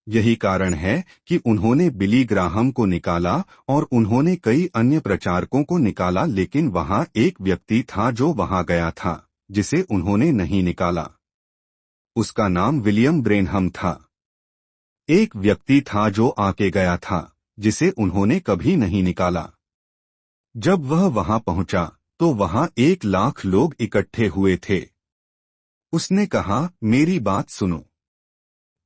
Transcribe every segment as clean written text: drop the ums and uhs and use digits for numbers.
यही कारण है कि उन्होंने बिली ग्राहम को निकाला और उन्होंने कई अन्य प्रचारकों को निकाला, लेकिन वहां एक व्यक्ति था जो वहां गया था जिसे उन्होंने नहीं निकाला। उसका नाम विलियम ब्रेनहम था। एक व्यक्ति था जो आके गया था जिसे उन्होंने कभी नहीं निकाला। जब वह वहां पहुंचा तो वहां 1 लाख लोग इकट्ठे हुए थे। उसने कहा, मेरी बात सुनो।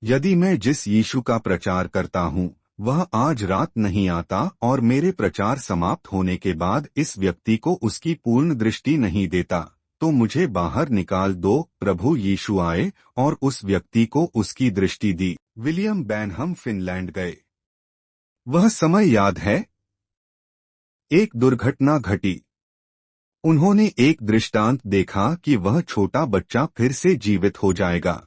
यदि मैं जिस यीशु का प्रचार करता हूं वह आज रात नहीं आता और मेरे प्रचार समाप्त होने के बाद इस व्यक्ति को उसकी पूर्ण दृष्टि नहीं देता, तो मुझे बाहर निकाल दो। प्रभु यीशु आए और उस व्यक्ति को उसकी दृष्टि दी। विलियम ब्रैनहम फिनलैंड गए। वह समय याद है। एक दुर्घटना घटी। उन्होंने एक दृष्टांत देखा कि वह छोटा बच्चा फिर से जीवित हो जाएगा।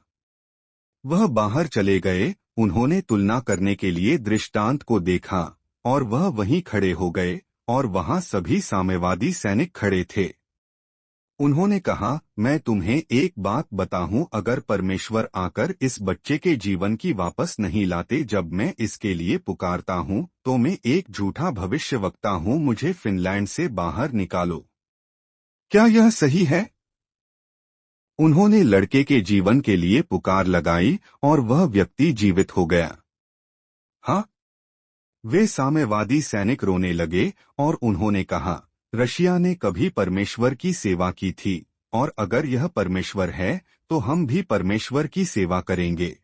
वह बाहर चले गए, उन्होंने तुलना करने के लिए दृष्टांत को देखा और वह वहीं खड़े हो गए और वहां सभी साम्यवादी सैनिक खड़े थे। उन्होंने कहा, मैं तुम्हें एक बात बताऊं, अगर परमेश्वर आकर इस बच्चे के जीवन की वापस नहीं लाते जब मैं इसके लिए पुकारता हूं, तो मैं एक झूठा भविष्यवक्ता हूं, मुझे फिनलैंड से बाहर निकालो। क्या यह सही है? उन्होंने लड़के के जीवन के लिए पुकार लगाई और वह व्यक्ति जीवित हो गया। हाँ, वे साम्यवादी सैनिक रोने लगे और उन्होंने कहा, रशिया ने कभी परमेश्वर की सेवा की थी और अगर यह परमेश्वर है तो हम भी परमेश्वर की सेवा करेंगे।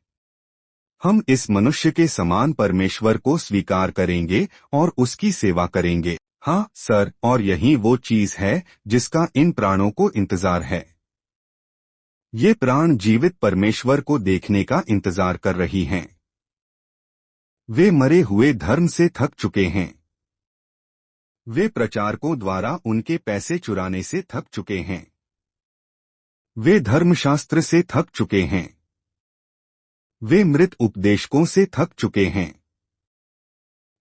हम इस मनुष्य के समान परमेश्वर को स्वीकार करेंगे और उसकी सेवा करेंगे। हाँ सर, और यही वो चीज है जिसका इन प्राणों को इंतजार है। ये प्राण जीवित परमेश्वर को देखने का इंतजार कर रही हैं। वे मरे हुए धर्म से थक चुके हैं। वे प्रचारकों द्वारा उनके पैसे चुराने से थक चुके हैं। वे धर्मशास्त्र से थक चुके हैं। वे मृत उपदेशकों से थक चुके हैं।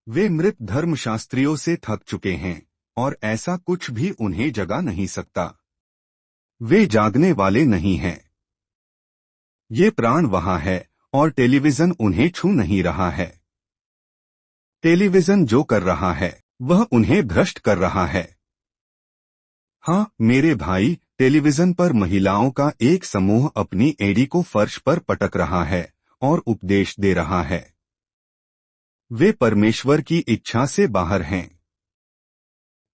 वे मृत धर्मशास्त्रियों से थक चुके हैं और ऐसा कुछ भी उन्हें जगा नहीं सकता। वे जागने वाले नहीं हैं। ये प्राण वहां है और टेलीविजन उन्हें छू नहीं रहा है। टेलीविजन जो कर रहा है वह उन्हें भ्रष्ट कर रहा है। हाँ मेरे भाई, टेलीविजन पर महिलाओं का एक समूह अपनी एड़ी को फर्श पर पटक रहा है और उपदेश दे रहा है। वे परमेश्वर की इच्छा से बाहर हैं।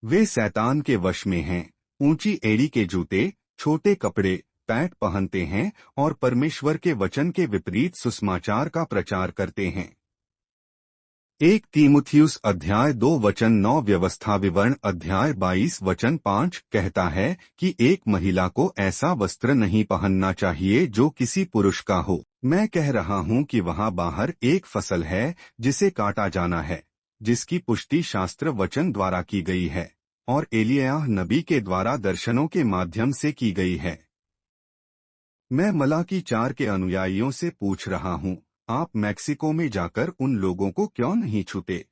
वे शैतान के वश में हैं। ऊंची एड़ी के जूते, छोटे कपड़े, पैंट पहनते हैं और परमेश्वर के वचन के विपरीत सुसमाचार का प्रचार करते हैं। 1 तीमुथियुस अध्याय 2 वचन 9 व्यवस्था विवरण अध्याय 22 वचन 5 कहता है कि एक महिला को ऐसा वस्त्र नहीं पहनना चाहिए जो किसी पुरुष का हो। मैं कह रहा हूं कि वहां बाहर एक फसल है जिसे काटा जाना है, जिसकी पुष्टि शास्त्र वचन द्वारा की गई है और एलिय्याह नबी के द्वारा दर्शनों के माध्यम से की गई है। मैं मलाकी 4 के अनुयायियों से पूछ रहा हूं, आप मैक्सिको में जाकर उन लोगों को क्यों नहीं छूते?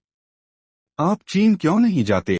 आप चीन क्यों नहीं जाते?